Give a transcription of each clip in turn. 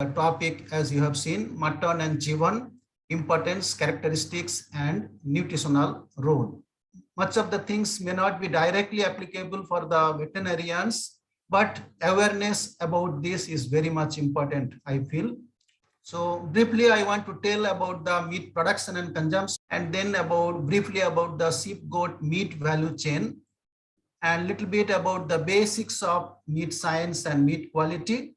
topic, as you have seen, mutton and G1, importance, characteristics, and nutritional role. Much of the things may not be directly applicable for the veterinarians, but awareness about this is very much important, I feel. So briefly, I want to tell about the meat production and consumption, and then briefly about the sheep goat meat value chain, and little bit about the basics of meat science and meat quality.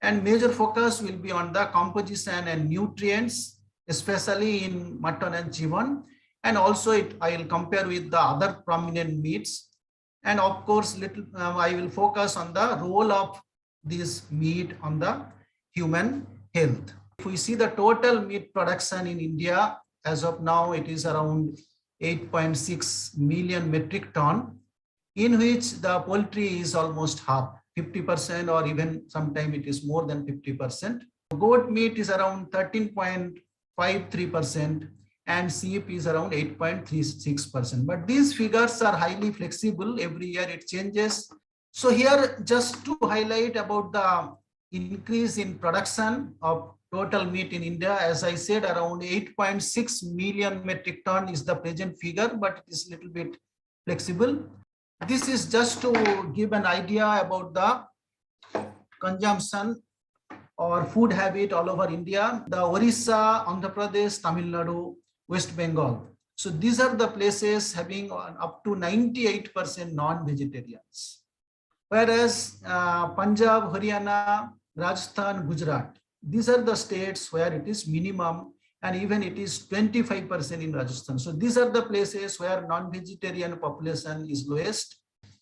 And major focus will be on the composition and nutrients, especially in mutton and G1. And also I will compare with the other prominent meats. And of course, I will focus on the role of this meat on the human health. If we see the total meat production in India, as of now, it is around 8.6 million metric ton, in which the poultry is almost half, 50%, or even sometime it is more than 50%. Goat meat is around 13.53%, and sheep is around 8.36%. But these figures are highly flexible. Every year it changes. So here, just to highlight about the increase in production of total meat in India, as I said, around 8.6 million metric ton is the present figure, but it is a little bit flexible. This is just to give an idea about the consumption or food habit all over India. The Orissa, Andhra Pradesh, Tamil Nadu, West Bengal. So these are the places having up to 98% non-vegetarians. Whereas Punjab, Haryana, Rajasthan, Gujarat, these are the states where it is minimum, and even it is 25% in Rajasthan. So these are the places where non-vegetarian population is lowest.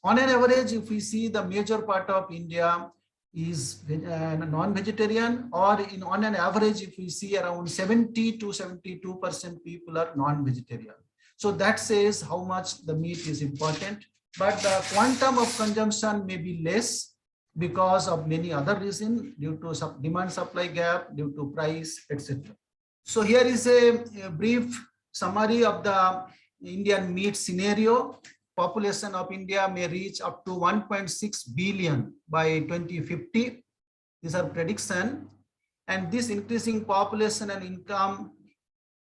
On an average, if we see, the major part of India is non-vegetarian, or on an average, if we see, around 70 to 72% people are non-vegetarian. So that says how much the meat is important, but the quantum of consumption may be less because of many other reasons, due to demand supply gap, due to price, etc. So here is a brief summary of the Indian meat scenario. Population of India may reach up to 1.6 billion by 2050. These are prediction. And this increasing population and income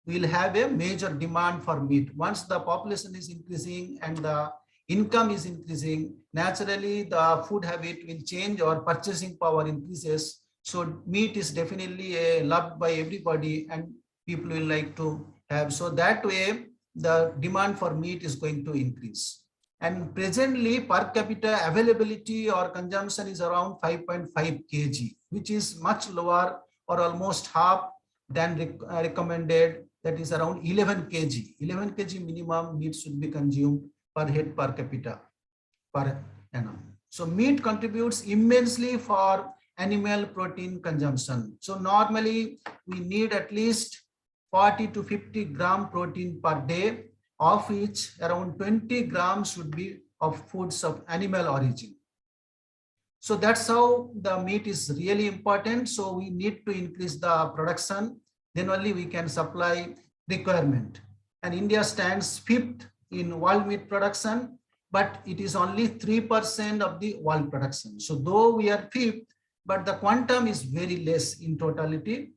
will have a major demand for meat. Once the population is increasing and the income is increasing, naturally the food habit will change or purchasing power increases. So meat is definitely loved by everybody and people will like to have. So that way the demand for meat is going to increase. And presently per capita availability or consumption is around 5.5 kg, which is much lower or almost half than recommended. That is around 11 kg. 11 kg minimum meat should be consumed per head per capita per annum. So meat contributes immensely for animal protein consumption. So normally we need at least 40 to 50 gram protein per day, of which around 20 grams should be of foods of animal origin. So that's how the meat is really important. So we need to increase the production, then only we can supply requirement. And India stands 5th in world meat production, but it is only 3% of the world production. So though we are 5th, but the quantum is very less in totality.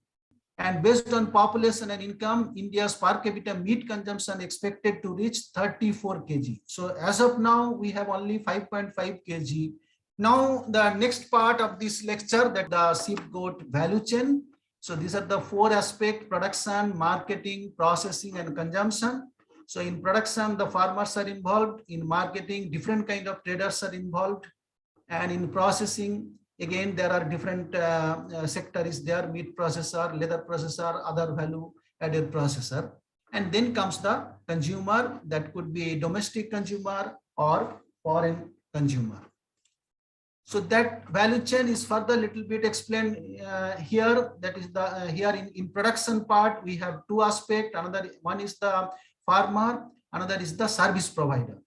And based on population and income, India's per capita meat consumption expected to reach 34 kg. So as of now, we have only 5.5 kg. Now the next part of this lecture, that the sheep goat value chain. So these are the 4 aspects: production, marketing, processing, and consumption. So in production, the farmers are involved. In marketing, different kind of traders are involved. And in processing, again, there are different sectors there: meat processor, leather processor, other value added processor. And then comes the consumer, that could be domestic consumer or foreign consumer. So that value chain is further little bit explained here. That is the here in production part, we have 2 aspects. Another one is the farmer, another is the service provider,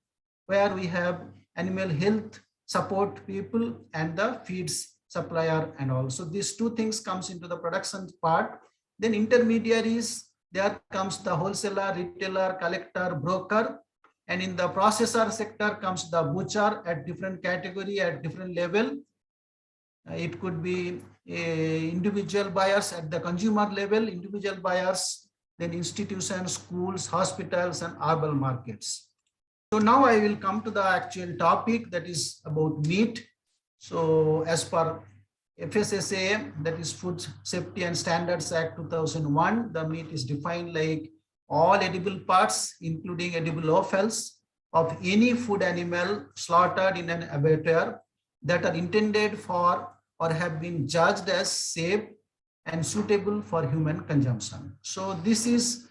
where we have animal health support people and the feeds supplier, and also these 2 things comes into the production part. Then intermediaries, there comes the wholesaler, retailer, collector, broker, and in the processor sector comes the butcher at different category, at different level. It could be individual buyers at the consumer level, individual buyers, then institutions, schools, hospitals, and urban markets. So now I will come to the actual topic, that is about meat. So as per FSSAI, that is Food Safety and Standards Act 2001, the meat is defined like all edible parts, including edible offals of any food animal slaughtered in an abattoir that are intended for or have been judged as safe and suitable for human consumption. So this is,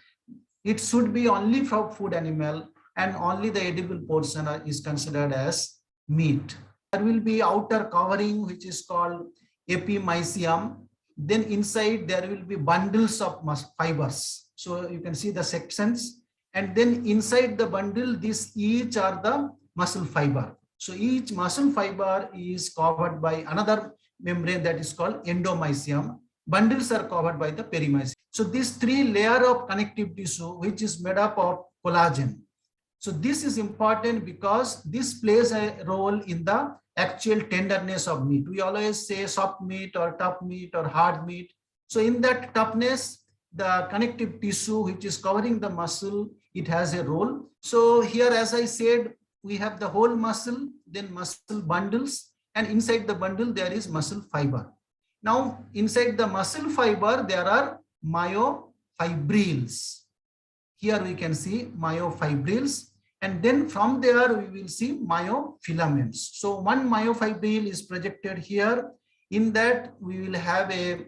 it should be only from food animal, and only the edible portion is considered as meat. There will be outer covering which is called epimysium. Then inside there will be bundles of fibers. So you can see the sections, and then inside the bundle, these each are the muscle fiber. So each muscle fiber is covered by another membrane that is called endomysium. Bundles are covered by the perimysium. So these three layer of connective tissue, which is made up of collagen. So this is important because this plays a role in the actual tenderness of meat. We always say soft meat or tough meat or hard meat. So in that toughness, the connective tissue which is covering the muscle, it has a role. So here, as I said, we have the whole muscle, then muscle bundles, and inside the bundle there is muscle fiber. Now inside the muscle fiber there are myofibrils. Here we can see myofibrils, and then from there we will see myofilaments. So one myofibril is projected here. In that we will have a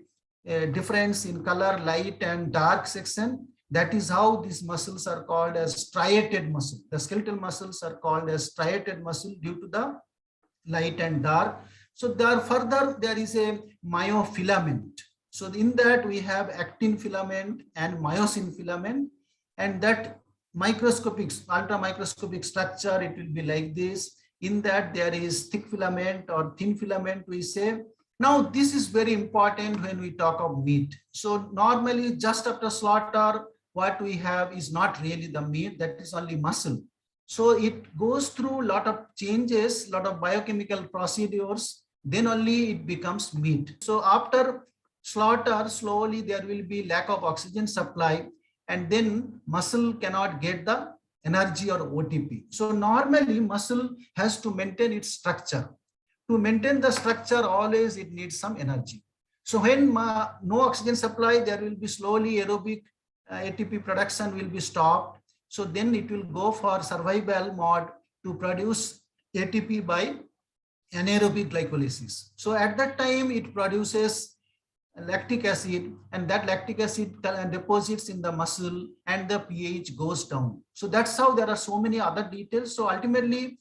difference in color, light and dark section. That is how these muscles are called as striated muscle. The skeletal muscles are called as striated muscle due to the light and dark. So there further there is a myofilament. So in that we have actin filament and myosin filament, and that microscopic, ultra microscopic structure, it will be like this. In that there is thick filament or thin filament, we say. Now this is very important when we talk of meat. So normally just after slaughter, what we have is not really the meat, that is only muscle. So it goes through a lot of changes, lot of biochemical procedures, then only it becomes meat. So after slaughter, slowly there will be lack of oxygen supply, and then muscle cannot get the energy or OTP. So normally muscle has to maintain its structure. To maintain the structure, always it needs some energy. So when no oxygen supply, there will be slowly aerobic ATP production will be stopped. So then it will go for survival mode to produce ATP by anaerobic glycolysis. So at that time it produces lactic acid, and that lactic acid deposits in the muscle and the pH goes down. So that's how there are so many other details. So ultimately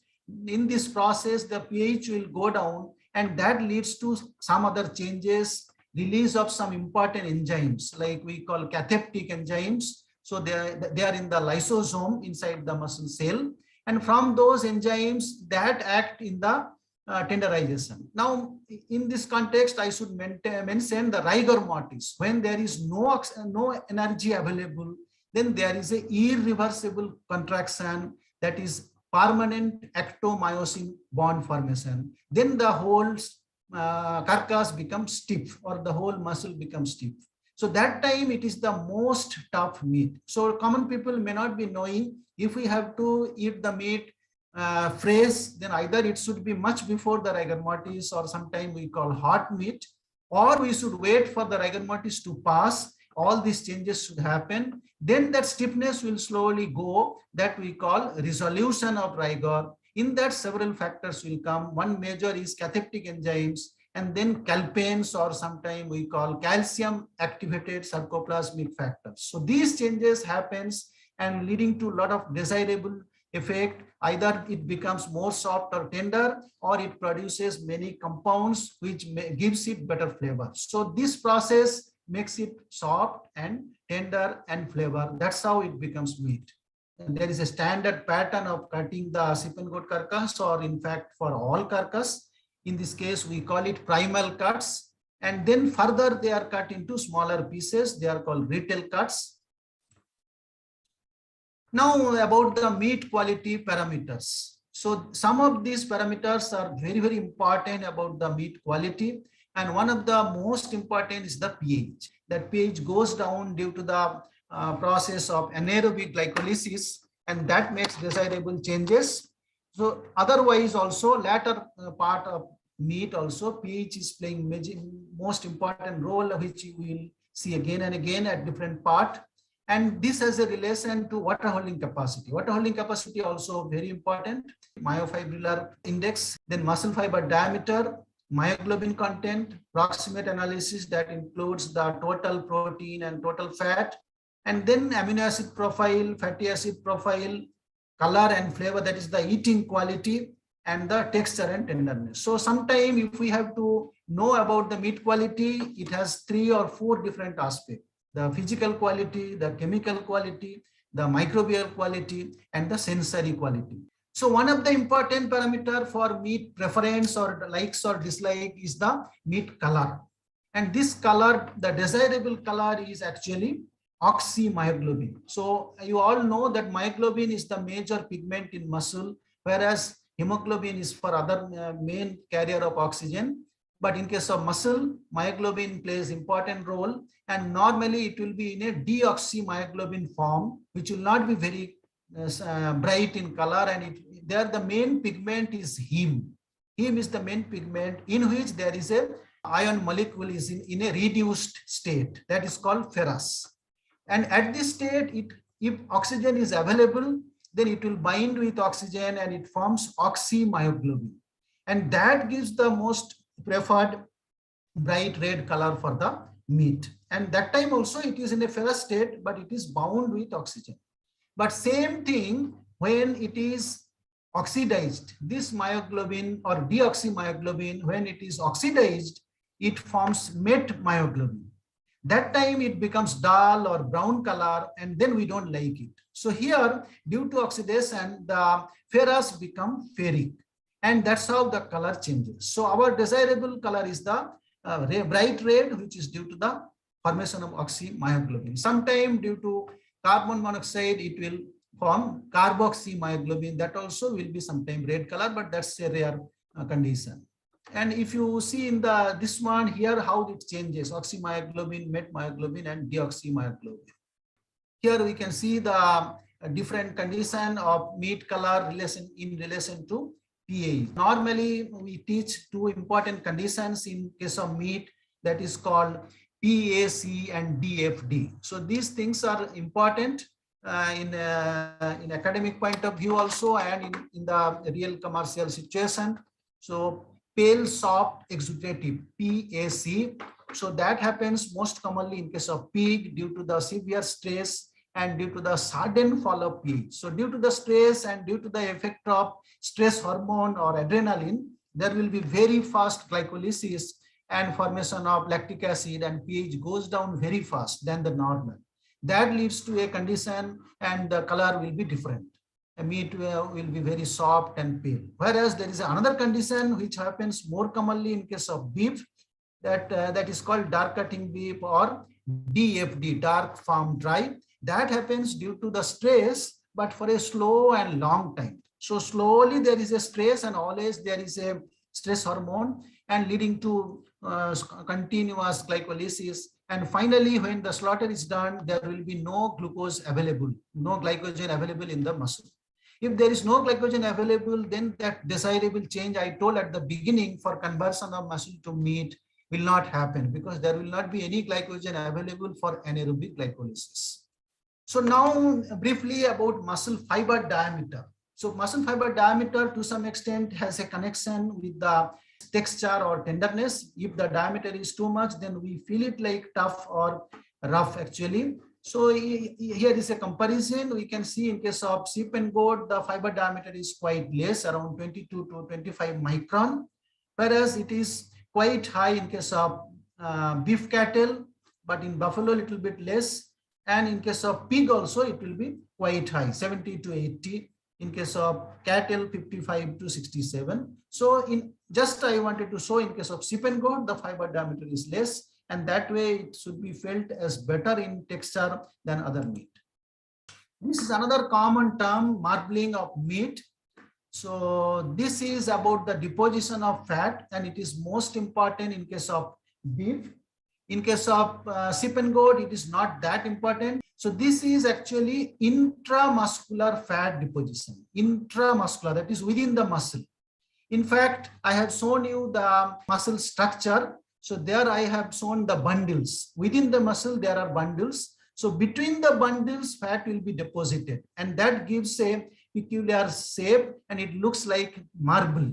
in this process, the pH will go down, and that leads to some other changes, release of some important enzymes like we call catheptic enzymes. So they are in the lysosome inside the muscle cell, and from those enzymes that act in the tenderization. Now in this context, I should mention the rigor mortis. When there is no energy available, then there is a irreversible contraction, that is permanent ectomyosin bond formation. Then the whole carcass becomes stiff, or the whole muscle becomes stiff. So that time it is the most tough meat. So common people may not be knowing, if we have to eat the meat fresh, then either it should be much before the rigor mortis, or sometime we call hot meat, or we should wait for the rigor mortis to pass. All these changes should happen. Then that stiffness will slowly go, that we call resolution of rigor. In that several factors will come. One major is catheptic enzymes, and then calpains, or sometimes we call calcium activated sarcoplasmic factors. So these changes happens and leading to a lot of desirable effect. Either it becomes more soft or tender, or it produces many compounds which gives it better flavor. So this process makes it soft and tender and flavor. That's how it becomes meat. And there is a standard pattern of cutting the sheep and goat carcass, or in fact for all carcass. In this case, we call it primal cuts. And then further they are cut into smaller pieces. They are called retail cuts. Now about the meat quality parameters. So some of these parameters are very, very important about the meat quality. And one of the most important is the pH. That pH goes down due to the process of anaerobic glycolysis, and that makes desirable changes. So otherwise also latter part of meat also pH is playing most important role, which you will see again and again at different part. And this has a relation to water holding capacity. Water holding capacity also very important. Myofibrillar index, then muscle fiber diameter, myoglobin content, proximate analysis that includes the total protein and total fat, and then amino acid profile, fatty acid profile, color and flavor, that is the eating quality, and the texture and tenderness. So sometime if we have to know about the meat quality, it has 3 or 4 different aspects: the physical quality, the chemical quality, the microbial quality, and the sensory quality. So one of the important parameter for meat preference or likes or dislike is the meat color. And this color, the desirable color, is actually oxymyoglobin. So you all know that myoglobin is the major pigment in muscle, whereas hemoglobin is for other main carrier of oxygen. But in case of muscle, myoglobin plays important role, and normally it will be in a deoxymyoglobin form, which will not be very bright in color, and there the main pigment is heme. Heme is the main pigment in which there is a ion molecule is in a reduced state, that is called ferrous. And at this state, if oxygen is available, then it will bind with oxygen and it forms oxymyoglobin, and that gives the most preferred bright red color for the meat. And that time also it is in a ferrous state, but it is bound with oxygen. But same thing when it is oxidized, this myoglobin or deoxymyoglobin, when it is oxidized, it forms metmyoglobin. That time it becomes dull or brown color, and then we don't like it. So here, due to oxidation, the ferrous become ferric, and that's how the color changes. So our desirable color is the bright red, which is due to the formation of oxymyoglobin. Sometime due to carbon monoxide, it will form carboxymyoglobin. That also will be sometime red color, but that's a rare condition. And if you see in this one here, how it changes: oxymyoglobin, metmyoglobin, and deoxymyoglobin. Here we can see the different condition of meat color in relation to pH. Normally, we teach 2 important conditions in case of meat, that is called PAC and DFD. So these things are important in academic point of view also, and in the real commercial situation. So pale soft exudative, PAC. So that happens most commonly in case of pig due to the severe stress and due to the sudden fall of pH. So due to the stress and due to the effect of stress hormone or adrenaline, there will be very fast glycolysis and formation of lactic acid, and pH goes down very fast than the normal. That leads to a condition, and the color will be different. The meat will be very soft and pale. Whereas there is another condition which happens more commonly in case of beef, that is called dark cutting beef or DFD, dark farm dry. That happens due to the stress, but for a slow and long time. So slowly there is a stress, and always there is a stress hormone, and leading to continuous glycolysis. And finally, when the slaughter is done, there will be no glucose available, no glycogen available in the muscle. If there is no glycogen available, then that desirable change I told at the beginning for conversion of muscle to meat will not happen, because there will not be any glycogen available for anaerobic glycolysis. So now briefly about muscle fiber diameter. So muscle fiber diameter to some extent has a connection with the texture or tenderness. If the diameter is too much, then we feel it like tough or rough actually. So here is a comparison. We can see in case of sheep and goat, the fiber diameter is quite less, around 22 to 25 micron, whereas it is quite high in case of beef cattle, but in buffalo a little bit less. And in case of pig also, it will be quite high, 70 to 80. In case of cattle, 55 to 67. So I wanted to show in case of sheep and goat, the fiber diameter is less, and that way it should be felt as better in texture than other meat. This is another common term, marbling of meat. So this is about the deposition of fat, and it is most important in case of beef. In case of sheep and goat, it is not that important. So this is actually intramuscular fat deposition. Intramuscular, that is within the muscle. In fact, I have shown you the muscle structure. So there I have shown the bundles. Within the muscle, there are bundles. So between the bundles, fat will be deposited, and that gives a peculiar shape, and it looks like marble.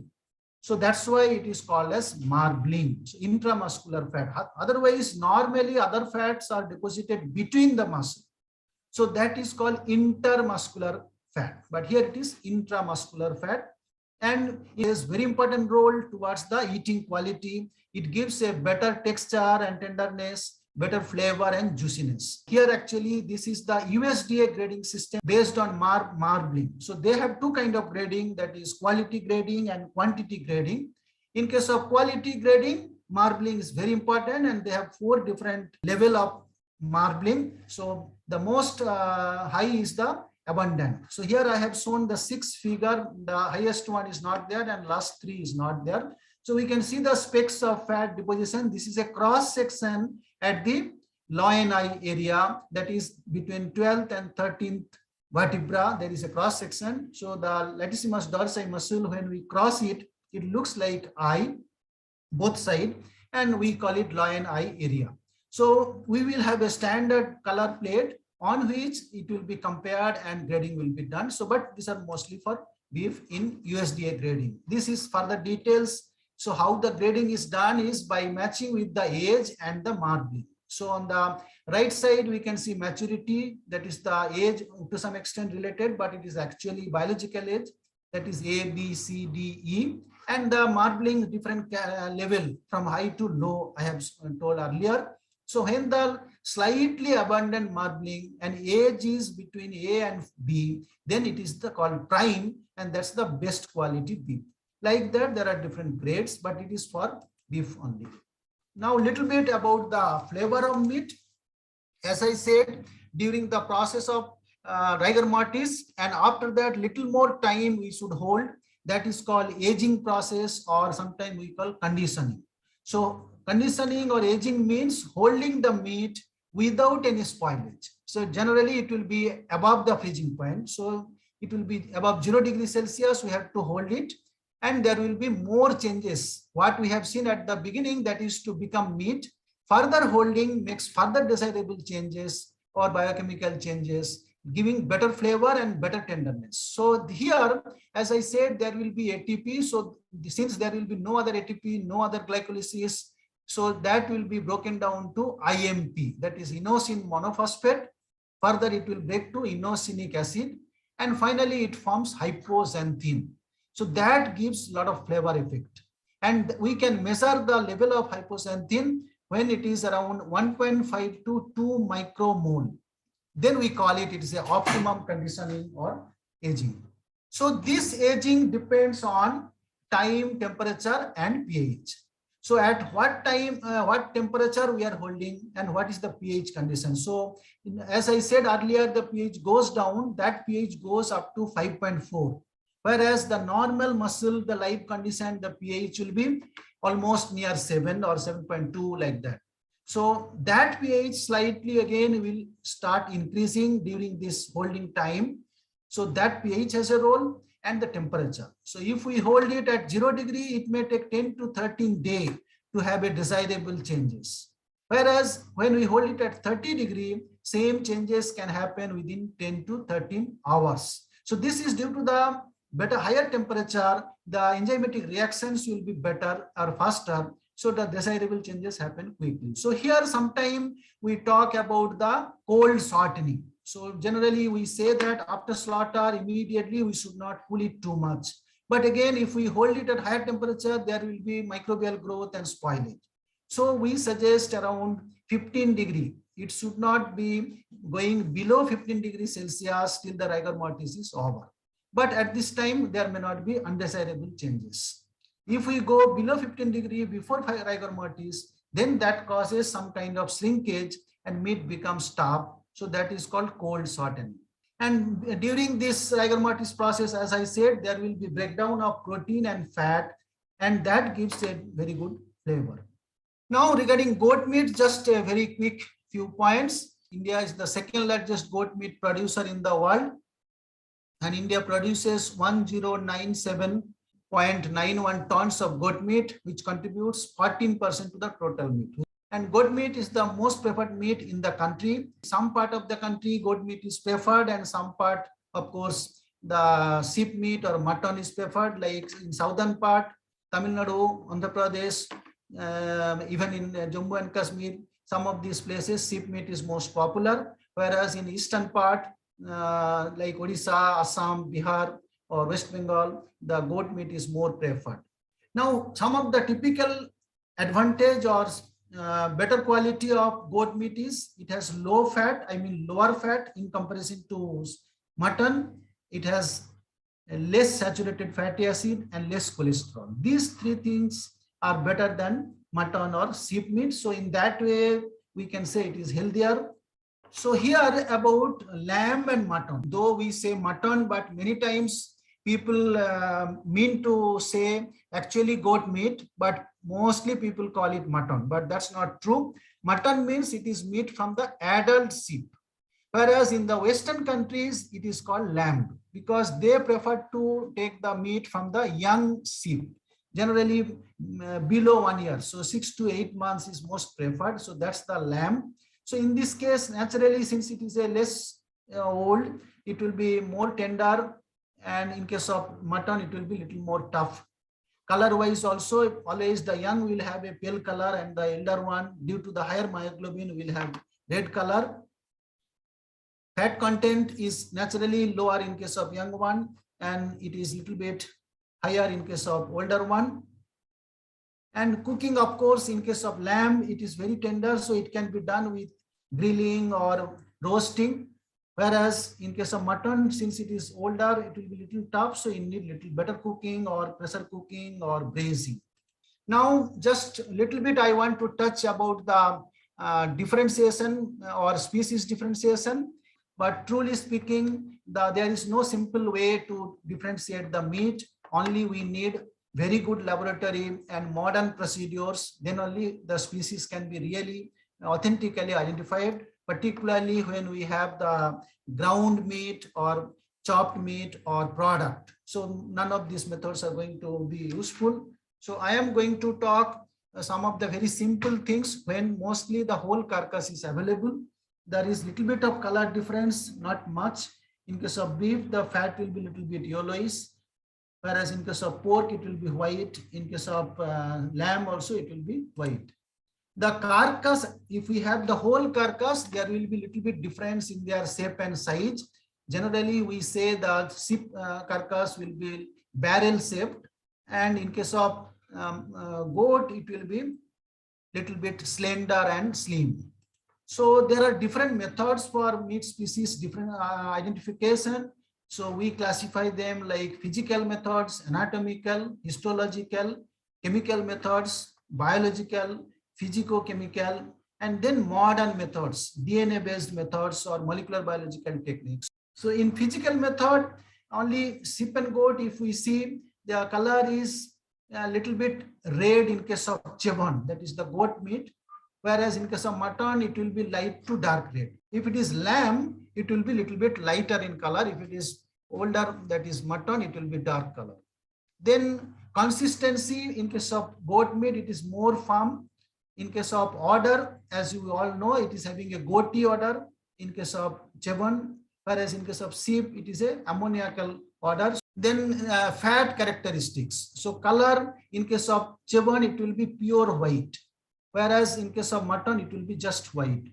So that's why it is called as marbling. So intramuscular fat. Otherwise, normally other fats are deposited between the muscle. So that is called intermuscular fat. But here it is intramuscular fat. And it has very important role towards the eating quality. It gives a better texture and tenderness, better flavor and juiciness. Here actually this is the USDA grading system based on marbling. So they have two kind of grading, that is quality grading and quantity grading. In case of quality grading, marbling is very important, and they have 4 different level of marbling. So the most high is the abundant. So here I have shown the 6 figure. The highest one is not there and last 3 is not there. So we can see the specks of fat deposition. This is a cross section at the loin eye area, that is between 12th and 13th vertebra. There is a cross section. So the latissimus dorsi muscle, when we cross it, it looks like eye, both side, and we call it loin eye area. So we will have a standard color plate on which it will be compared and grading will be done. So, but these are mostly for beef in USDA grading. This is further details. So how the grading is done is by matching with the age and the marbling. So on the right side, we can see maturity, that is the age to some extent related, but it is actually biological age, that is A, B, C, D, E. And the marbling different level from high to low, I have told earlier. So when the slightly abundant marbling and age is between A and B, then it is called prime, and that's the best quality beef. Like that, there are different grades, but it is for beef only. Now, a little bit about the flavor of meat. As I said, during the process of rigor mortis, and after that, little more time we should hold. That is called aging process, or sometimes we call conditioning. So conditioning or aging means holding the meat without any spoilage. So generally it will be above the freezing point. So it will be above 0 degrees Celsius. We have to hold it, and there will be more changes. What we have seen at the beginning, that is to become meat. Further holding makes further desirable changes or biochemical changes, giving better flavor and better tenderness. So here, as I said, there will be ATP. So since there will be no other ATP, no other glycolysis, so that will be broken down to IMP, that is inosine monophosphate. Further, it will break to inosinic acid. And finally, it forms hypoxanthine. So that gives a lot of flavor effect. And we can measure the level of hypoxanthine when it is around 1.5 to 2 micromole. Then we call it is a optimum conditioning or aging. So this aging depends on time, temperature, and pH. So at what time, what temperature we are holding, and what is the pH condition. So as I said earlier, the pH goes down, that pH goes up to 5.4. Whereas the normal muscle, the live condition, the pH will be almost near 7 or 7.2, like that. So that pH slightly again will start increasing during this holding time. So that pH has a role, and the temperature. So if we hold it at 0 degree, it may take 10 to 13 days to have a desirable changes. Whereas when we hold it at 30 degree, same changes can happen within 10 to 13 hours. So this is due to the better higher temperature, the enzymatic reactions will be better or faster. So the desirable changes happen quickly. So here sometime we talk about the cold shortening. So generally we say that after slaughter, immediately we should not cool it too much. But again, if we hold it at higher temperature, there will be microbial growth and spoilage. So we suggest around 15 degree. It should not be going below 15 degrees Celsius till the rigor mortis is over. But at this time, there may not be undesirable changes. If we go below 15 degree before rigor mortis, then that causes some kind of shrinkage and meat becomes tough. So that is called cold shortening. And during this rigor mortis process, as I said, there will be breakdown of protein and fat, and that gives a very good flavor. Now regarding goat meat, just a very quick few points. India is the second largest goat meat producer in the world, and India produces 1097.91 tons of goat meat, which contributes 14% to the total meat. And goat meat is the most preferred meat in the country. Some part of the country, goat meat is preferred, and some part, of course, the sheep meat or mutton is preferred, like in southern part, Tamil Nadu, Andhra Pradesh, even in Jammu and Kashmir, some of these places, sheep meat is most popular, whereas in eastern part, like Odisha, Assam, Bihar, or West Bengal, the goat meat is more preferred. Now, some of the typical advantage or better quality of goat meat is it has low fat, I mean lower fat in comparison to mutton. It has a less saturated fatty acid and less cholesterol. These three things are better than mutton or sheep meat. So in that way, we can say it is healthier. So here about lamb and mutton, though we say mutton, but many times people mean to say actually goat meat, but mostly people call it mutton, but that's not true. Mutton means it is meat from the adult sheep, whereas in the Western countries, it is called lamb because they prefer to take the meat from the young sheep, generally below 1 year. So 6 to 8 months is most preferred. So that's the lamb. So in this case, naturally, since it is a less old, it will be more tender. And in case of mutton, it will be a little more tough. Color wise also, always the young will have a pale color and the elder one, due to the higher myoglobin, will have red color. Fat content is naturally lower in case of young one, and it is little bit higher in case of older one. And cooking, of course, in case of lamb, it is very tender, so it can be done with grilling or roasting. Whereas in case of mutton, since it is older, it will be little tough, so you need little better cooking or pressure cooking or braising. Now, just a little bit, I want to touch about the differentiation or species differentiation. But truly speaking, there is no simple way to differentiate the meat. Only we need very good laboratory and modern procedures. Then only the species can be really authentically identified, particularly when we have the ground meat or chopped meat or product. So none of these methods are going to be useful. So I am going to talk some of the very simple things when mostly the whole carcass is available. There is little bit of color difference, not much. In case of beef, the fat will be little bit yellowish, whereas in case of pork, it will be white. In case of lamb also, it will be white. The carcass, if we have the whole carcass, there will be little bit difference in their shape and size. Generally, we say the sheep carcass will be barrel shaped, and in case of goat, it will be little bit slender and slim. So there are different methods for meat species, different identification. So we classify them like physical methods, anatomical, histological, chemical methods, biological, physicochemical, and then modern methods, DNA-based methods or molecular biological techniques. So in physical method, only sheep and goat, if we see, the color is a little bit red in case of chevon, that is the goat meat. Whereas in case of mutton, it will be light to dark red. If it is lamb, it will be little bit lighter in color. If it is older, that is mutton, it will be dark color. Then consistency, in case of goat meat, it is more firm. In case of odor, as you all know, it is having a goaty odor in case of chevon, whereas in case of sheep, it is a ammoniacal odor. Then fat characteristics. So color, in case of chevon, it will be pure white, whereas in case of mutton, it will be just white.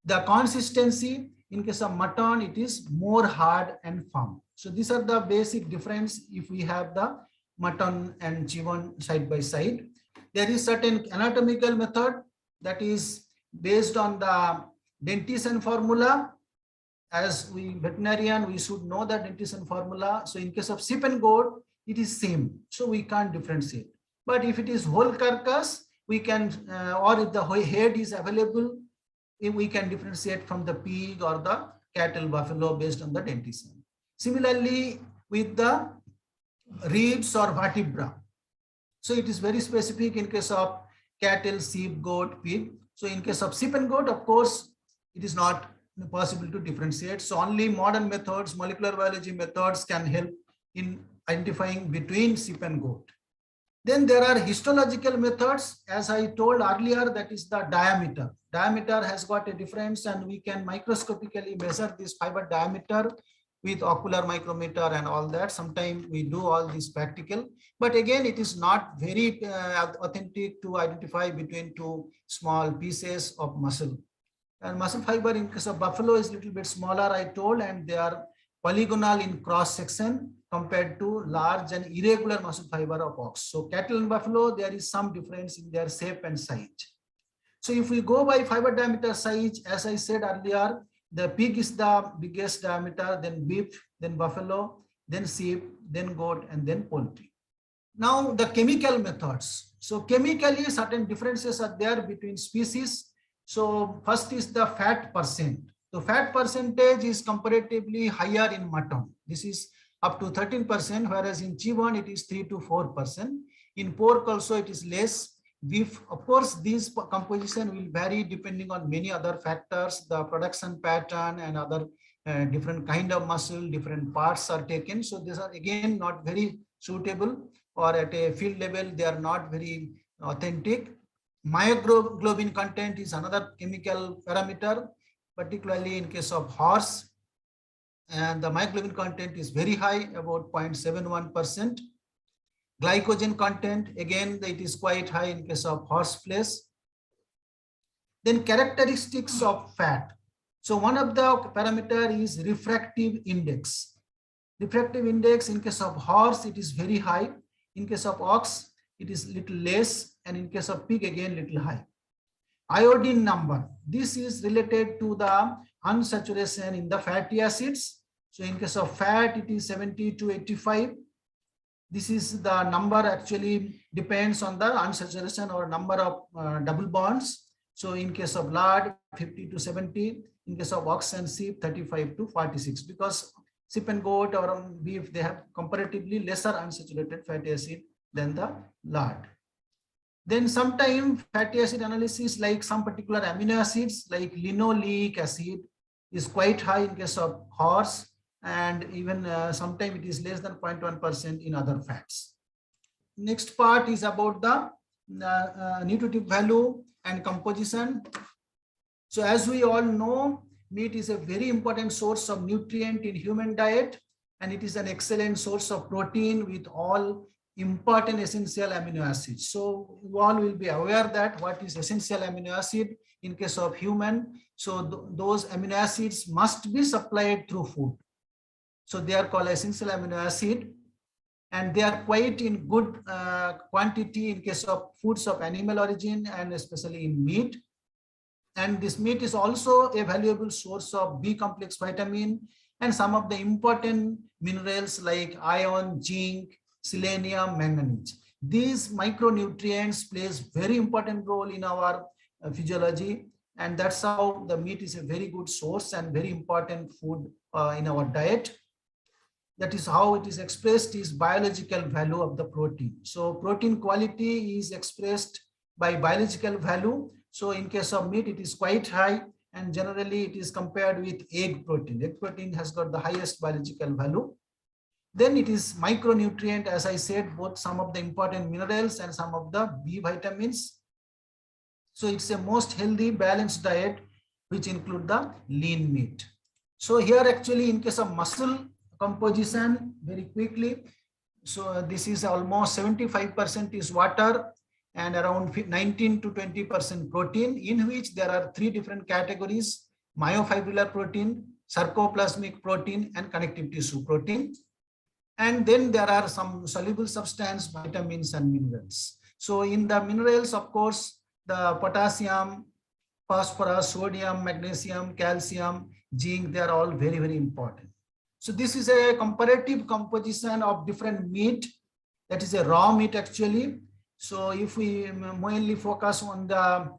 The consistency, in case of mutton, it is more hard and firm. So these are the basic difference if we have the mutton and chevon side by side. There is certain anatomical method that is based on the dentition formula. As we veterinarian, we should know the dentition formula. So in case of sheep and goat, it is same. So we can't differentiate. But if it is whole carcass, we can, or if the head is available, we can differentiate from the pig or the cattle, buffalo based on the dentition. Similarly, with the ribs or vertebra. So it is very specific in case of cattle, sheep, goat, pig. So in case of sheep and goat, of course, it is not possible to differentiate. So only modern methods, molecular biology methods can help in identifying between sheep and goat. Then there are histological methods, as I told earlier, that is the diameter. Diameter has got a difference, and we can microscopically measure this fiber diameter with ocular micrometer and all that. Sometimes we do all this practical, but again, it is not very authentic to identify between two small pieces of muscle. And muscle fiber in case of buffalo is a little bit smaller, I told, and they are polygonal in cross section compared to large and irregular muscle fiber of ox. So cattle and buffalo, there is some difference in their shape and size. So if we go by fiber diameter size, as I said earlier, the pig is the biggest diameter, then beef, then buffalo, then sheep, then goat, and then poultry. Now the chemical methods. So chemically, certain differences are there between species. So first is the fat percent. The fat percentage is comparatively higher in mutton. This is up to 13%, whereas in G1 it is 3 to 4%. In pork also it is less. Beef, of course, this composition will vary depending on many other factors, the production pattern and other different kind of muscle, different parts are taken. So these are again not very suitable, or at a field level they are not very authentic. Myoglobin content is another chemical parameter, particularly in case of horse, and the myoglobin content is very high, about 0.71%. Glycogen content, again, it is quite high in case of horse flesh. Then characteristics of fat. So one of the parameter is refractive index. Refractive index in case of horse, it is very high. In case of ox, it is little less, and in case of pig, again, little high. Iodine number. This is related to the unsaturation in the fatty acids. So in case of fat, it is 70 to 85. This is the number actually depends on the unsaturation or number of double bonds. So in case of lard, 50 to 70. In case of ox and sheep, 35 to 46. Because sheep and goat or beef, they have comparatively lesser unsaturated fatty acid than the lard. Then sometimes fatty acid analysis, like some particular amino acids like linoleic acid is quite high in case of horse, and even sometimes it is less than 0.1% in other fats. Next part is about the nutritive value and composition. So as we all know, meat is a very important source of nutrient in human diet, and it is an excellent source of protein with all important essential amino acids. So you all will be aware that what is essential amino acid in case of human. So those amino acids must be supplied through food. So they are called essential amino acid, and they are quite in good quantity in case of foods of animal origin and especially in meat. And this meat is also a valuable source of B complex vitamin and some of the important minerals like iron, zinc, selenium, manganese. These micronutrients plays very important role in our physiology, and that's how the meat is a very good source and very important food in our diet. That is how it is expressed is biological value of the protein. So protein quality is expressed by biological value. So in case of meat, it is quite high, and generally it is compared with egg protein. Egg protein has got the highest biological value. Then it is micronutrient, as I said, both some of the important minerals and some of the B vitamins. So it's a most healthy, balanced diet, which include the lean meat. So here actually in case of muscle composition, very quickly. So this is almost 75% is water and around 19 to 20% protein, in which there are three different categories: myofibrillar protein, sarcoplasmic protein, and connective tissue protein. And then there are some soluble substance, vitamins and minerals. So in the minerals, of course, the potassium, phosphorus, sodium, magnesium, calcium, zinc, they are all very, very important. So this is a comparative composition of different meat. That is a raw meat actually. So if we mainly focus on the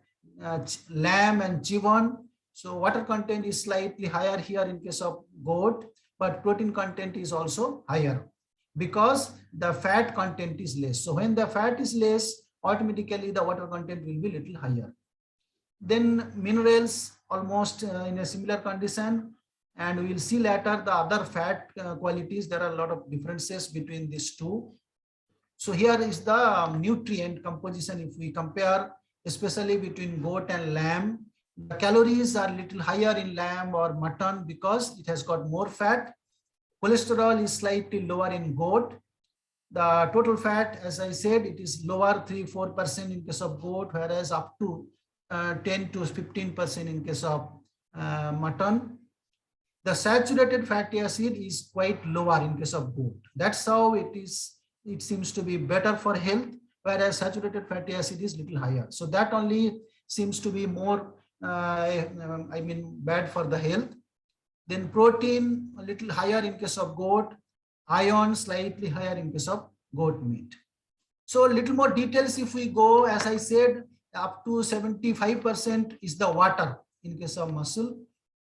lamb and chicken, So water content is slightly higher here in case of goat, but protein content is also higher because the fat content is less. So when the fat is less, automatically the water content will be little higher. Then minerals almost in a similar condition, and we will see later the other fat qualities. There are a lot of differences between these two. So here is the nutrient composition. If we compare, especially between goat and lamb, the calories are little higher in lamb or mutton because it has got more fat. Cholesterol is slightly lower in goat. The total fat, as I said, it is lower 3-4% in case of goat, whereas up to 10 to 15% in case of mutton. The saturated fatty acid is quite lower in case of goat. That's how it is. It seems to be better for health, whereas saturated fatty acid is little higher. So that only seems to be more, bad for the health. Then protein a little higher in case of goat, iron slightly higher in case of goat meat. So a little more details if we go, as I said, up to 75% is the water in case of muscle,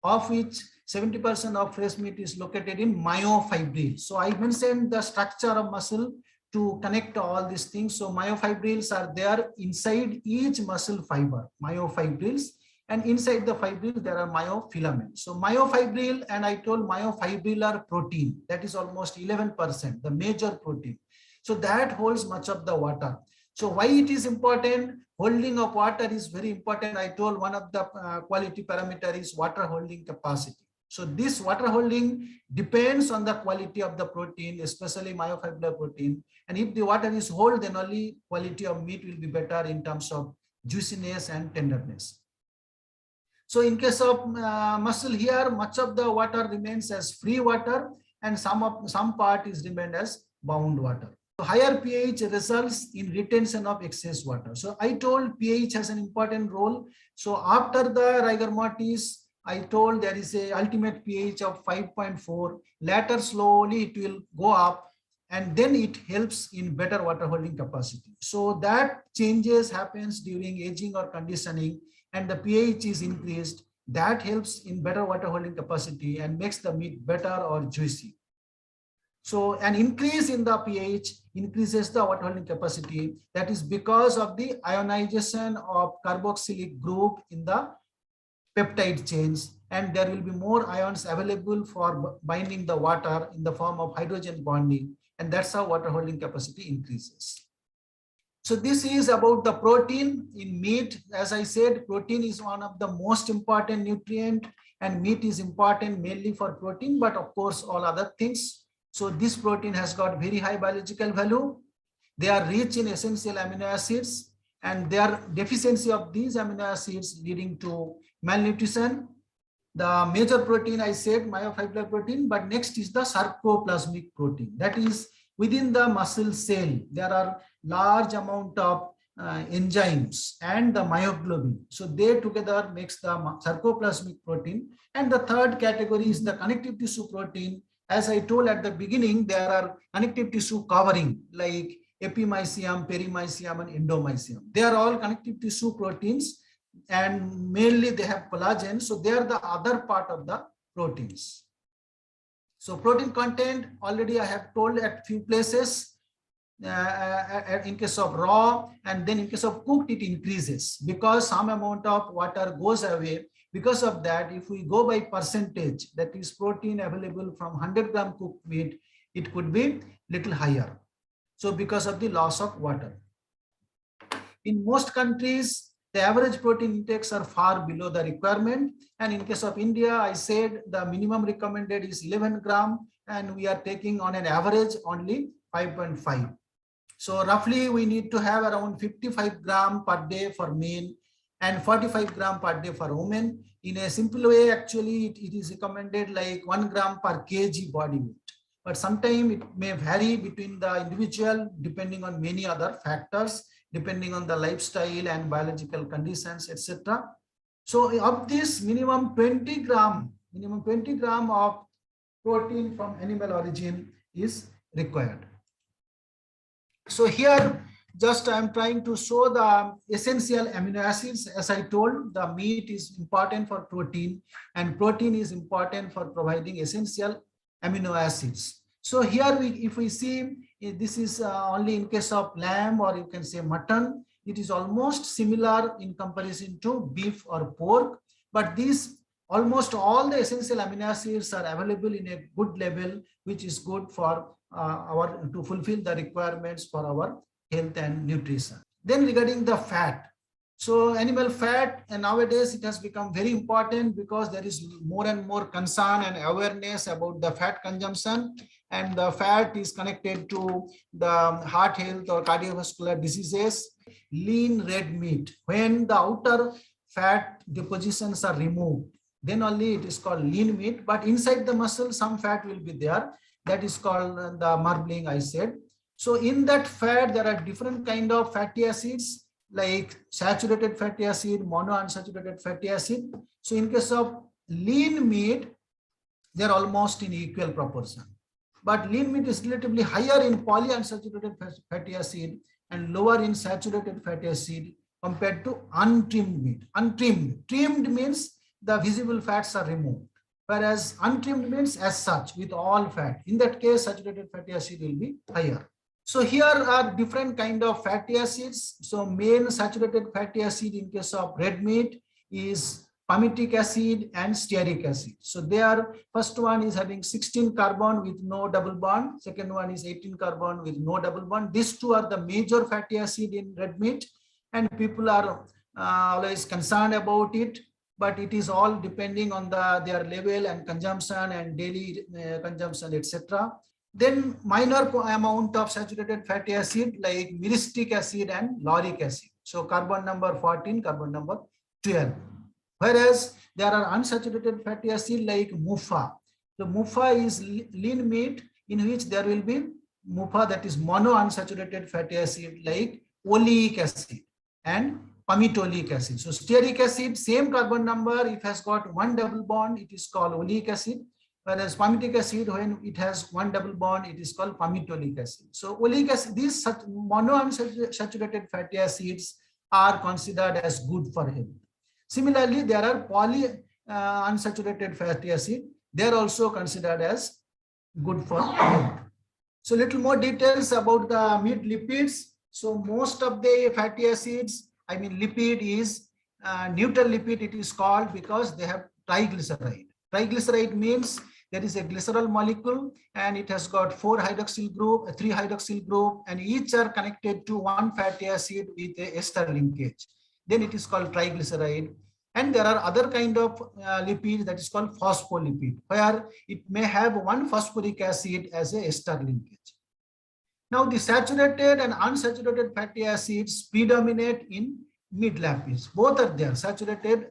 of which 70% of fresh meat is located in myofibrils. So I mentioned the structure of muscle to connect all these things. So myofibrils are there inside each muscle fiber, myofibrils, and inside the fibrils there are myofilaments. So myofibril, and I told myofibrillar protein, that is almost 11%, the major protein. So that holds much of the water. So why it is important? Holding of water is very important. I told one of the quality parameter is water holding capacity. So this water holding depends on the quality of the protein, especially myofibrillar protein. And if the water is hold, then only quality of meat will be better in terms of juiciness and tenderness. So in case of muscle here, much of the water remains as free water, and some part is remained as bound water. So higher pH results in retention of excess water. So I told pH has an important role. So after the rigor mortis, I told there is a ultimate pH of 5.4. Later slowly it will go up, and then it helps in better water holding capacity. So that changes happens during aging or conditioning, and the pH is increased. That helps in better water holding capacity and makes the meat better or juicy. So an increase in the pH increases the water holding capacity. That is because of the ionization of carboxylic group in the peptide chains, and there will be more ions available for binding the water in the form of hydrogen bonding, and that's how water holding capacity increases. So this is about the protein in meat. As I said, protein is one of the most important nutrient, and meat is important mainly for protein, but of course all other things. So this protein has got very high biological value. They are rich in essential amino acids, and their deficiency of these amino acids leading to malnutrition. The major protein I said myofibrillar protein, but next is the sarcoplasmic protein. That is within the muscle cell. There are large amount of enzymes and the myoglobin. So they together makes the sarcoplasmic protein. And the third category is the connective tissue protein. As I told at the beginning, there are connective tissue covering like epimysium, perimysium, and endomysium. They are all connective tissue proteins, and mainly they have collagen. So they are the other part of the proteins. So protein content already I have told at few places. In case of raw, and then in case of cooked it increases because some amount of water goes away. Because of that, if we go by percentage, that is protein available from 100 gram cooked meat, it could be little higher. So because of the loss of water. In most countries, the average protein intakes are far below the requirement. And in case of India, I said the minimum recommended is 11 gram, and we are taking on an average only 5.5. So roughly we need to have around 55 gram per day for men and 45 gram per day for women. In a simple way, actually, it is recommended like 1 gram per kg body weight. But sometimes it may vary between the individual depending on many other factors, depending on the lifestyle and biological conditions, etc. So of this minimum 20 gram of protein from animal origin is required. So here Just I am trying to show the essential amino acids. As I told, the meat is important for protein, and protein is important for providing essential amino acids. So here if we see, this is only in case of lamb, or you can say mutton. It is almost similar in comparison to beef or pork, but these almost all the essential amino acids are available in a good level, which is good for our to fulfill the requirements for our health and nutrition. Then regarding the fat, so animal fat, and nowadays it has become very important because there is more and more concern and awareness about the fat consumption, and the fat is connected to the heart health or cardiovascular diseases. Lean red meat, when the outer fat depositions are removed, then only it is called lean meat, but inside the muscle some fat will be there. That is called the marbling, I said. So in that fat, there are different kind of fatty acids like saturated fatty acid, monounsaturated fatty acid. So in case of lean meat, they're almost in equal proportion. But lean meat is relatively higher in polyunsaturated fatty acid and lower in saturated fatty acid compared to untrimmed meat. Trimmed means the visible fats are removed, whereas untrimmed means as such with all fat. In that case, saturated fatty acid will be higher. So here are different kind of fatty acids. So main saturated fatty acid in case of red meat is palmitic acid and stearic acid. So there, first one is having 16 carbon with no double bond. Second one is 18 carbon with no double bond. These two are the major fatty acid in red meat, and people are always concerned about it. But it is all depending on their level and consumption and daily consumption, etc. Then minor amount of saturated fatty acid like myristic acid and lauric acid. So carbon number 14, carbon number 12. Whereas there are unsaturated fatty acid like MUFA. The MUFA is lean meat in which there will be MUFA, that is monounsaturated fatty acid like oleic acid and palmitoleic acid. So stearic acid, same carbon number, if has got one double bond, it is called oleic acid. Whereas palmitic acid, when it has one double bond, it is called palmitoleic acid. So oleic acid, these monounsaturated fatty acids are considered as good for health. Similarly, there are polyunsaturated fatty acid. They are also considered as good for health. So little more details about the meat lipids. So most of the fatty acids, I mean lipid is neutral lipid, it is called because they have triglyceride. Triglyceride means there is a glycerol molecule and it has got 4 hydroxyl group, 3 hydroxyl group, and each are connected to one fatty acid with a ester linkage. Then it is called triglyceride. And there are other kind of lipids that is called phospholipid, where it may have one phosphoric acid as a ester linkage. Now the saturated and unsaturated fatty acids predominate in meat lipids. Both are there. Saturated,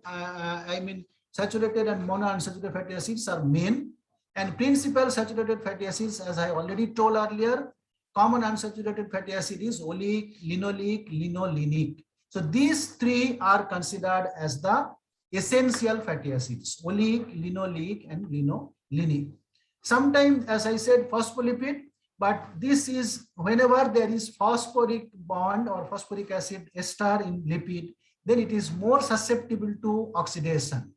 saturated and monounsaturated fatty acids are main, and principal saturated fatty acids, as I already told earlier, common unsaturated fatty acid is oleic, linoleic, linolenic. So these three are considered as the essential fatty acids: oleic, linoleic, and linolenic. Sometimes, as I said, phospholipid, but this is whenever there is phosphoric bond or phosphoric acid ester in lipid, then it is more susceptible to oxidation.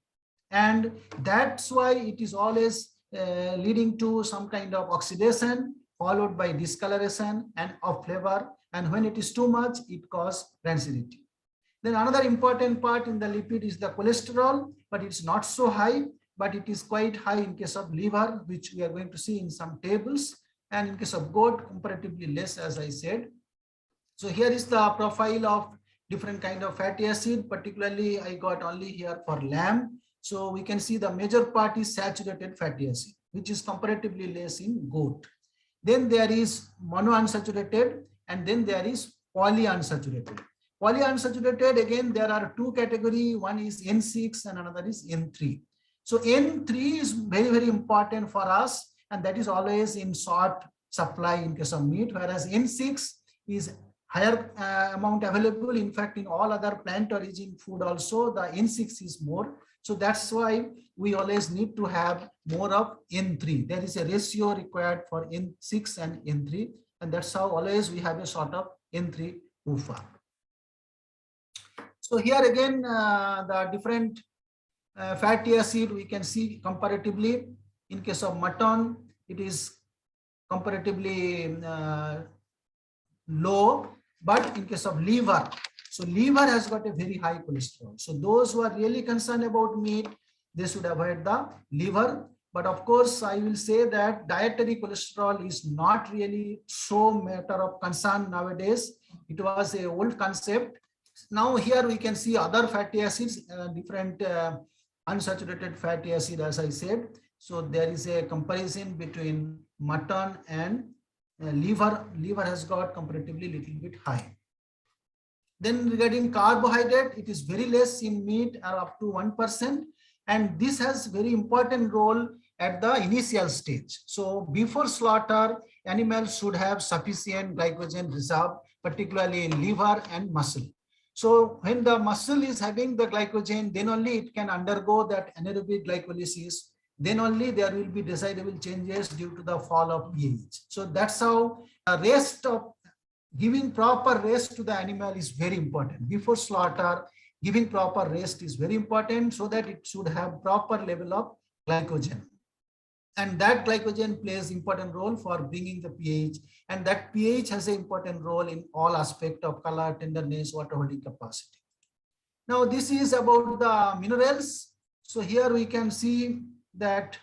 And that's why it is always leading to some kind of oxidation followed by discoloration and of flavor. And when it is too much, it causes rancidity. Then another important part in the lipid is the cholesterol, but it's not so high, but it is quite high in case of liver, which we are going to see in some tables. And in case of goat, comparatively less, as I said. So here is the profile of different kind of fatty acid, particularly I got only here for lamb. So we can see the major part is saturated fatty acid, which is comparatively less in goat. Then there is monounsaturated, and then there is polyunsaturated. Polyunsaturated, again, there are two categories. One is N6 and another is N3. So N3 is very, very important for us, and that is always in short supply in case of meat, whereas N6 is higher amount available. In fact, in all other plant origin food also, the N6 is more. So that's why we always need to have more of N3. There is a ratio required for N6 and N3, and that's how always we have a sort of N3 UFA. So here again, the different fatty acid we can see comparatively. In case of mutton, it is comparatively low, but in case of liver, so liver has got a very high cholesterol. So those who are really concerned about meat, they should avoid the liver. But of course, I will say that dietary cholesterol is not really so matter of concern nowadays. It was a old concept. Now here we can see other fatty acids, different unsaturated fatty acid, as I said. So there is a comparison between mutton and liver. Liver has got comparatively little bit high. Then regarding carbohydrate, it is very less in meat, or up to 1%. And this has very important role at the initial stage. So before slaughter, animals should have sufficient glycogen reserve, particularly in liver and muscle. So when the muscle is having the glycogen, then only it can undergo that anaerobic glycolysis. Then only there will be desirable changes due to the fall of pH. So that's how rest of giving proper rest to the animal is very important. Before slaughter, giving proper rest is very important so that it should have proper level of glycogen. And that glycogen plays important role for bringing the pH, and that pH has an important role in all aspects of color, tenderness, water holding capacity. Now this is about the minerals. So here we can see that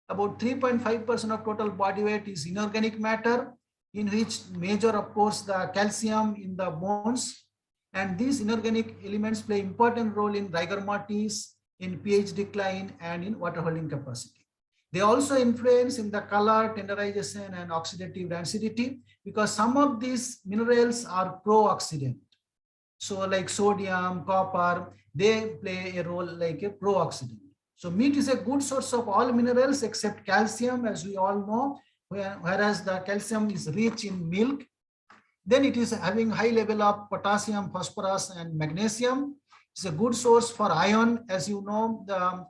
about 3.5% of total body weight is inorganic matter, in which major, of course, the calcium in the bones. And these inorganic elements play important role in rigor mortis, in pH decline, and in water holding capacity. They also influence in the color, tenderization, and oxidative rancidity, because some of these minerals are pro-oxidant. So like sodium, copper, they play a role like a pro-oxidant. So meat is a good source of all minerals except calcium, as we all know, whereas the calcium is rich in milk. Then it is having high level of potassium, phosphorus, and magnesium. It's a good source for iron. As you know, the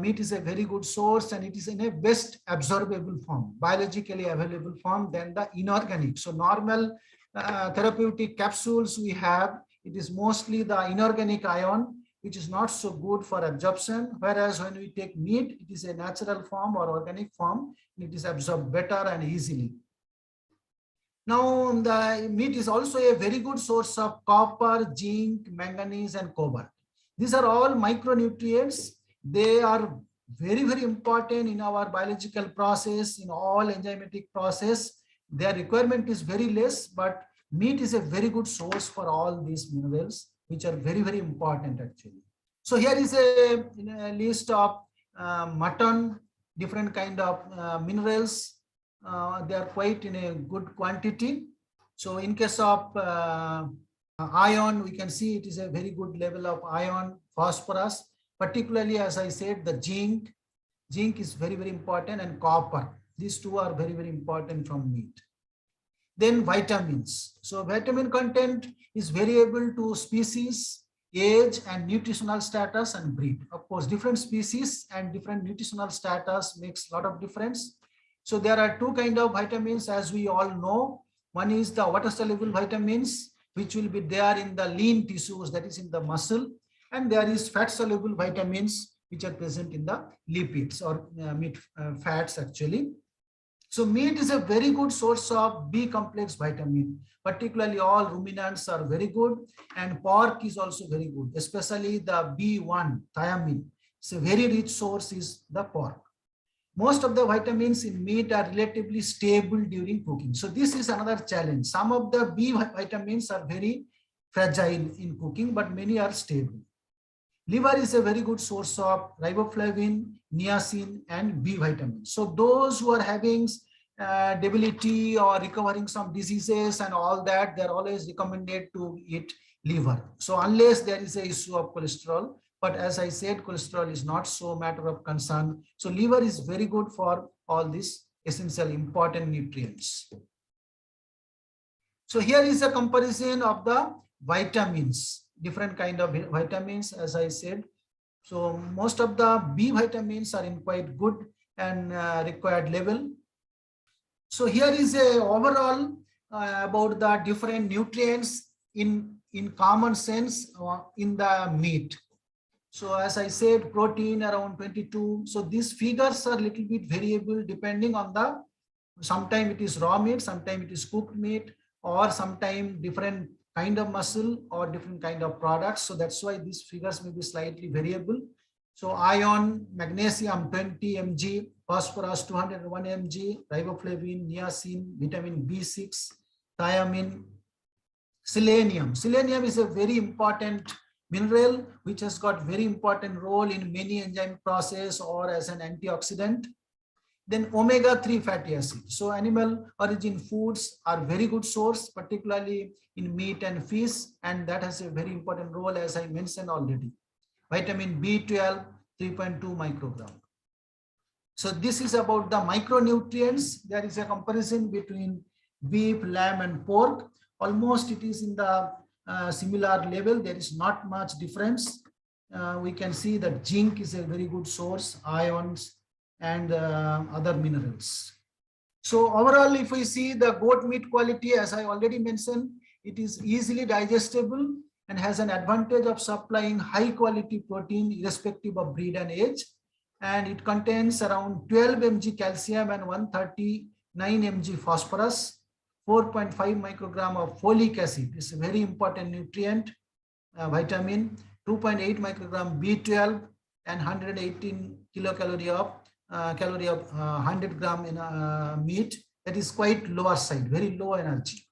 meat is a very good source, and it is in a best absorbable form, biologically available form than the inorganic. So normal therapeutic capsules we have, it is mostly the inorganic iron, which is not so good for absorption. Whereas when we take meat, it is a natural form or organic form, and it is absorbed better and easily. Now, the meat is also a very good source of copper, zinc, manganese, and cobalt. These are all micronutrients. They are very, very important in our biological process, in all enzymatic process. Their requirement is very less, but meat is a very good source for all these minerals, which are very, very important actually. So here is a list of mutton, different kind of minerals. They are quite in a good quantity. So in case of iron, we can see it is a very good level of iron, phosphorus, particularly, as I said, the zinc. Zinc is very, very important, and copper. These two are very, very important from meat. Then vitamins. So vitamin content is variable to species, age, and nutritional status and breed. Of course, different species and different nutritional status makes a lot of difference. So there are two kinds of vitamins, as we all know. One is the water-soluble vitamins, which will be there in the lean tissues, that is in the muscle. And there is fat-soluble vitamins, which are present in the lipids or meat fats actually. So meat is a very good source of B complex vitamin, particularly all ruminants are very good, and pork is also very good, especially the B1 thiamine. So very rich source is the pork. Most of the vitamins in meat are relatively stable during cooking. So this is another challenge. Some of the B vitamins are very fragile in cooking, but many are stable. Liver is a very good source of riboflavin, niacin, and B vitamins. So those who are having debility or recovering some diseases and all that, they're always recommended to eat liver. So unless there is a issue of cholesterol, but as I said, cholesterol is not so matter of concern. So liver is very good for all these essential important nutrients. So here is a comparison of the vitamins, different kind of vitamins, as I said. So most of the B vitamins are in quite good and required level. So here is a overall about the different nutrients in common sense in the meat. So as I said, protein around 22. So these figures are little bit variable depending on the, sometime it is raw meat, sometime it is cooked meat, or sometime different kind of muscle or different kind of products. So that's why these figures may be slightly variable. So iron, magnesium 20 mg, phosphorus 201 mg, riboflavin, niacin, vitamin B6, thiamine, selenium. Selenium is a very important mineral which has got very important role in many enzyme process or as an antioxidant. Then omega-3 fatty acids. So animal origin foods are very good source, particularly in meat and fish, and that has a very important role as I mentioned already. Vitamin B12, 3.2 microgram. So this is about the micronutrients. There is a comparison between beef, lamb, and pork. Almost it is in the similar level. There is not much difference. We can see that zinc is a very good source, ions, and other minerals. So overall, if we see the goat meat quality, as I already mentioned, it is easily digestible and has an advantage of supplying high quality protein irrespective of breed and age. And it contains around 12 mg calcium and 139 mg phosphorus, 4.5 microgram of folic acid. It's a very important nutrient, vitamin, 2.8 microgram B12, and 118 kilocalorie of 100 gram in meat. That is quite lower side, very low energy.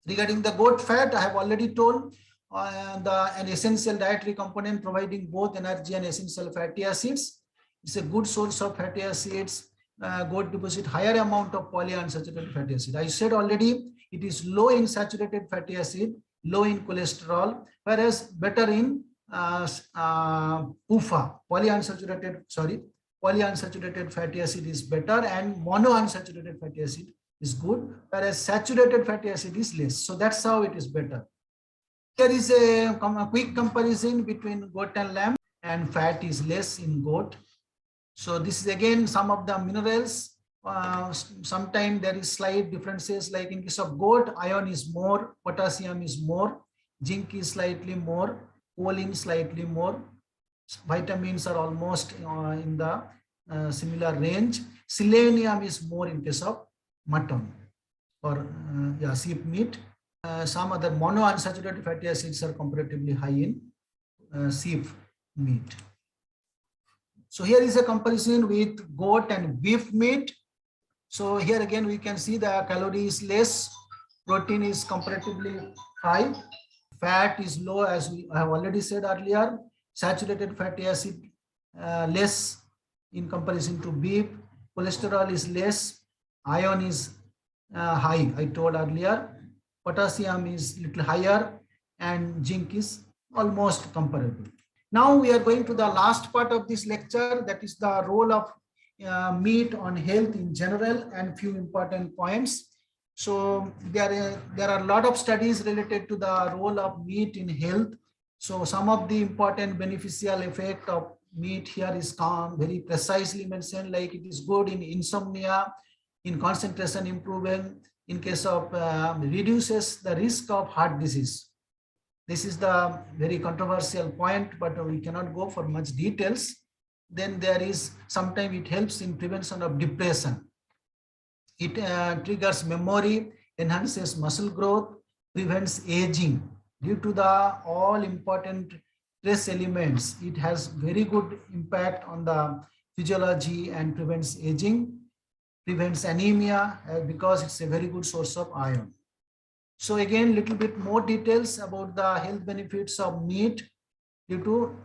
Regarding the goat fat, I have already told an essential dietary component providing both energy and essential fatty acids. It's a good source of fatty acids. Goat deposit higher amount of polyunsaturated fatty acid. I said already, it is low in saturated fatty acid, low in cholesterol, whereas better in PUFA, polyunsaturated fatty acid is better, and monounsaturated fatty acid is good, whereas saturated fatty acid is less. So that's how it is better. There is a quick comparison between goat and lamb, and fat is less in goat. So this is again some of the minerals. Sometimes there is slight differences, like in case of goat, iron is more, potassium is more, zinc is slightly more, choline slightly more, vitamins are almost in the similar range. Selenium is more in case of mutton or sheep meat. Some other monounsaturated fatty acids are comparatively high in sheep meat. So here is a comparison with goat and beef meat. So here again we can see the calorie is less, protein is comparatively high, fat is low, as I have already said earlier, saturated fatty acid less in comparison to beef, cholesterol is less, iron is high, I told earlier, potassium is little higher, and zinc is almost comparable. Now we are going to the last part of this lecture, that is the role of meat on health in general and few important points. So there are a lot of studies related to the role of meat in health. So some of the important beneficial effect of meat here is very precisely mentioned, like it is good in insomnia, in concentration improvement, in case of reduces the risk of heart disease. This is the very controversial point, but we cannot go for much details. Then there is, sometimes it helps in prevention of depression. It triggers memory, enhances muscle growth, prevents aging. Due to the all important trace elements, it has very good impact on the physiology and prevents aging, prevents anemia because it's a very good source of iron. So again, little bit more details about the health benefits of meat due to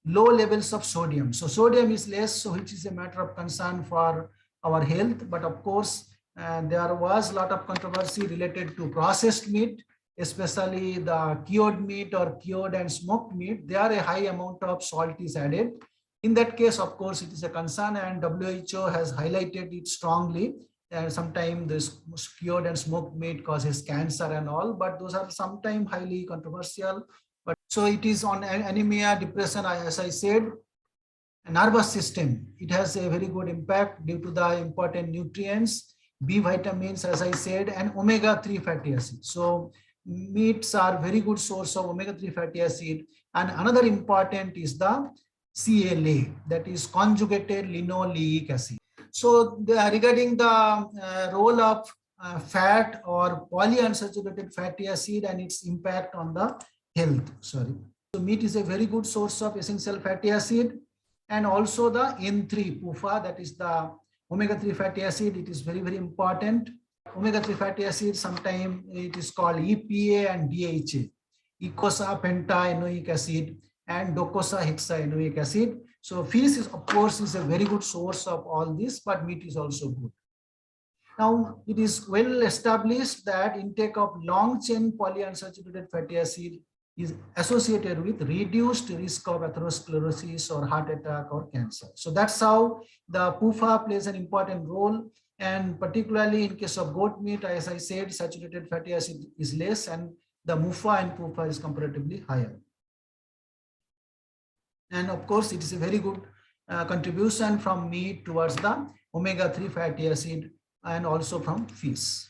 low levels of sodium. So sodium is less, so which is a matter of concern for our health. But of course, there was a lot of controversy related to processed meat, especially the cured meat or cured and smoked meat. There a high amount of salt is added. In that case, of course, it is a concern, and WHO has highlighted it strongly. Sometimes this cured and smoked meat causes cancer and all, but those are sometimes highly controversial. But so it is on anemia, depression, as I said, nervous system. It has a very good impact due to the important nutrients, B vitamins, as I said, and omega-3 fatty acids. So meats are very good source of omega-3 fatty acid. And another important is the CLA, that is conjugated linoleic acid. So regarding the role of fat or polyunsaturated fatty acid and its impact on the health. So meat is a very good source of essential fatty acid, and also the N3 PUFA, that is the omega-3 fatty acid. It is very, very important. Omega-3 fatty acid, sometimes it is called EPA and DHA, eicosapentaenoic pentaenoic acid and docosahexaenoic acid. So fish is, of course, is a very good source of all this, but meat is also good. Now, it is well established that intake of long chain polyunsaturated fatty acid is associated with reduced risk of atherosclerosis or heart attack or cancer. So that's how the PUFA plays an important role. And particularly in case of goat meat, as I said, saturated fatty acid is less, and the MUFA and PUFA is comparatively higher. And of course, it is a very good contribution from meat towards the omega-3 fatty acid and also from fish.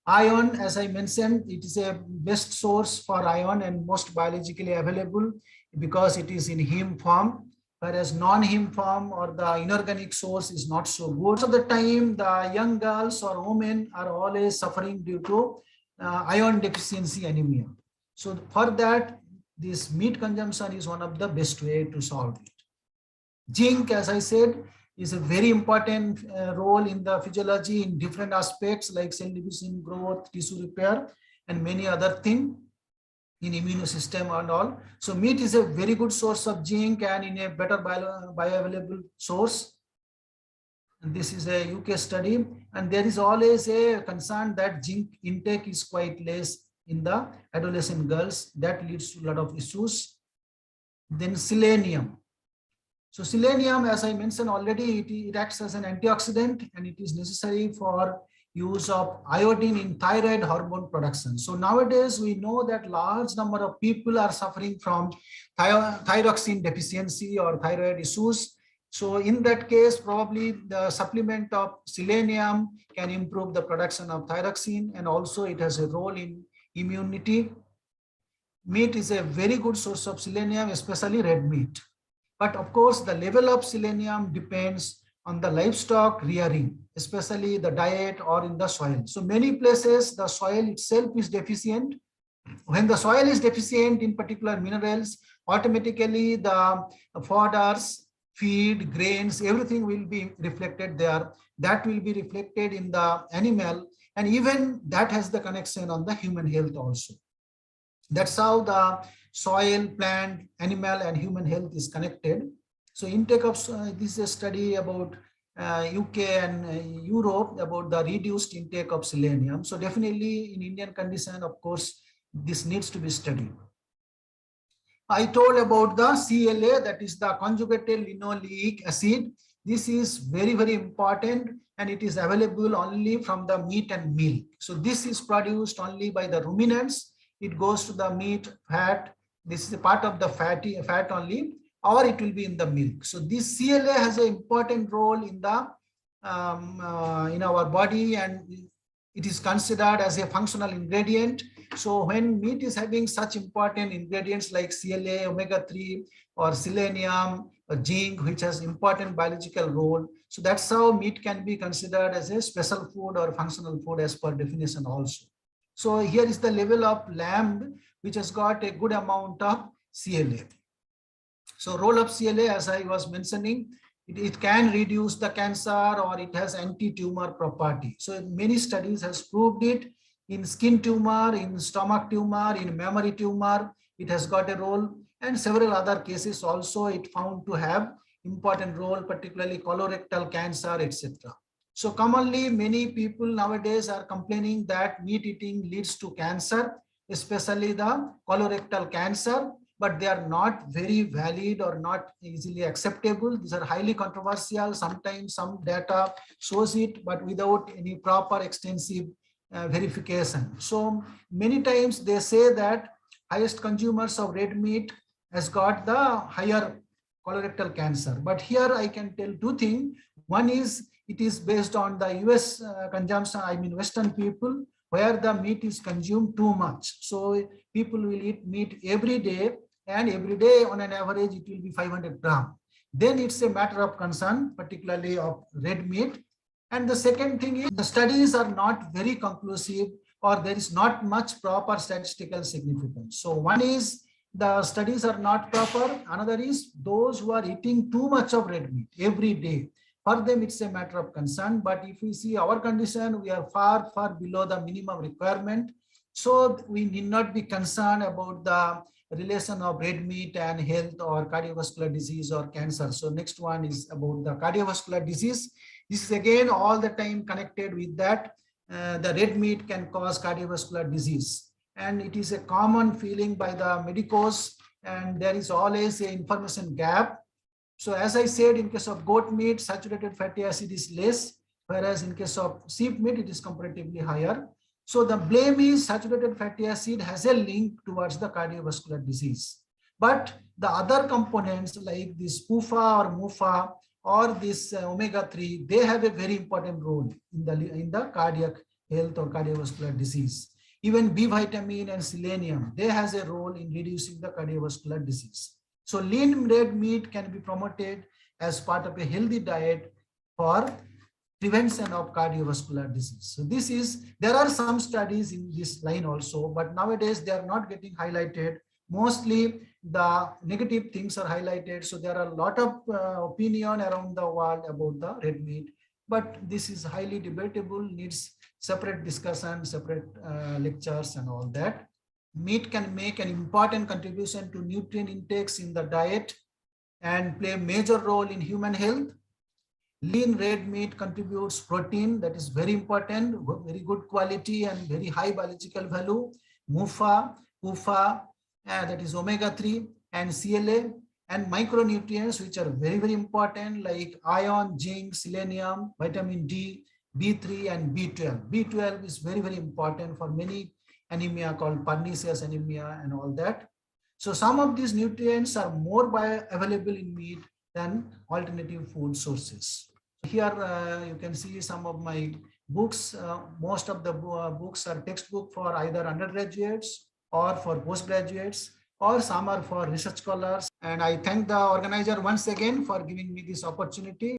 Iron, as I mentioned, it is a best source for iron and most biologically available because it is in heme form, whereas non-heme form or the inorganic source is not so good. Most of the time, the young girls or women are always suffering due to iron deficiency anemia. So for that, this meat consumption is one of the best way to solve it. Zinc, as I said, is a very important role in the physiology in different aspects like cell division, growth, tissue repair, and many other things in immune system and all. So meat is a very good source of zinc and in a better bioavailable source. And this is a UK study, and there is always a concern that zinc intake is quite less in the adolescent girls. That leads to a lot of issues. Then selenium. So selenium, as I mentioned already, it acts as an antioxidant, and it is necessary for use of iodine in thyroid hormone production. So nowadays we know that large number of people are suffering from thyroxine deficiency or thyroid issues. So in that case, probably the supplement of selenium can improve the production of thyroxine, and also it has a role in immunity. Meat is a very good source of selenium, especially red meat. But of course, the level of selenium depends on the livestock rearing, especially the diet or in the soil. So many places, the soil itself is deficient. When the soil is deficient in particular minerals, automatically the fodders, feed, grains, everything will be reflected there. That will be reflected in the animal, and even that has the connection on the human health also. That's how the soil, plant, animal, and human health is connected. So intake of this is a study about UK and Europe about the reduced intake of selenium. So definitely in Indian condition, of course, this needs to be studied. I told about the CLA, that is the conjugated linoleic acid. This is very, very important, and it is available only from the meat and milk. So this is produced only by the ruminants. It goes to the meat, fat. This is a part of the fat only, or it will be in the milk. So this CLA has an important role in the in our body, and it is considered as a functional ingredient. So when meat is having such important ingredients like CLA, omega-3, or selenium, or zinc, which has important biological role, so that's how meat can be considered as a special food or functional food as per definition also. So here is the level of lamb, which has got a good amount of CLA. So role of CLA, as I was mentioning, it can reduce the cancer, or it has anti-tumor property. So many studies has proved it in skin tumor, in stomach tumor, in mammary tumor. It has got a role, and several other cases also it found to have important role, particularly colorectal cancer, etc. So commonly, many people nowadays are complaining that meat eating leads to cancer, especially the colorectal cancer, but they are not very valid or not easily acceptable. These are highly controversial. Sometimes some data shows it, but without any proper extensive verification. So many times they say that highest consumers of red meat has got the higher colorectal cancer. But here I can tell two things. One is it is based on the US consumption, I mean Western people, where the meat is consumed too much. So people will eat meat every day, and every day on an average it will be 500 grams. Then it's a matter of concern, particularly of red meat. And the second thing is the studies are not very conclusive, or there is not much proper statistical significance. So one is the studies are not proper. Another is those who are eating too much of red meat every day. For them, it's a matter of concern. But if we see our condition, we are far, far below the minimum requirement. So we need not be concerned about the relation of red meat and health or cardiovascular disease or cancer. So next one is about the cardiovascular disease. This is again all the time connected with that. The red meat can cause cardiovascular disease. And it is a common feeling by the medicos, and there is always an information gap. So as I said, in case of goat meat, saturated fatty acid is less, whereas in case of sheep meat, it is comparatively higher. So the blame is saturated fatty acid has a link towards the cardiovascular disease. But the other components like this PUFA or MUFA or this omega-3, they have a very important role in the cardiac health or cardiovascular disease. Even B vitamin and selenium, they has a role in reducing the cardiovascular disease. So lean red meat can be promoted as part of a healthy diet for prevention of cardiovascular disease. So there are some studies in this line also, but nowadays they are not getting highlighted. Mostly the negative things are highlighted. So there are a lot of opinion around the world about the red meat, but this is highly debatable, needs separate discussion, separate lectures and all that. Meat can make an important contribution to nutrient intakes in the diet and play a major role in human health. Lean red meat contributes protein, that is very important, very good quality and very high biological value. MUFA, PUFA, that is omega-3 and CLA, and micronutrients which are very, very important like iron, zinc, selenium, vitamin D, B3 and B12. B12 is very, very important for many anemia called pernicious anemia and all that. So some of these nutrients are more bioavailable in meat than alternative food sources. Here you can see some of my books. Most of the books are textbook for either undergraduates or for postgraduates, or some are for research scholars. And I thank the organizer once again for giving me this opportunity.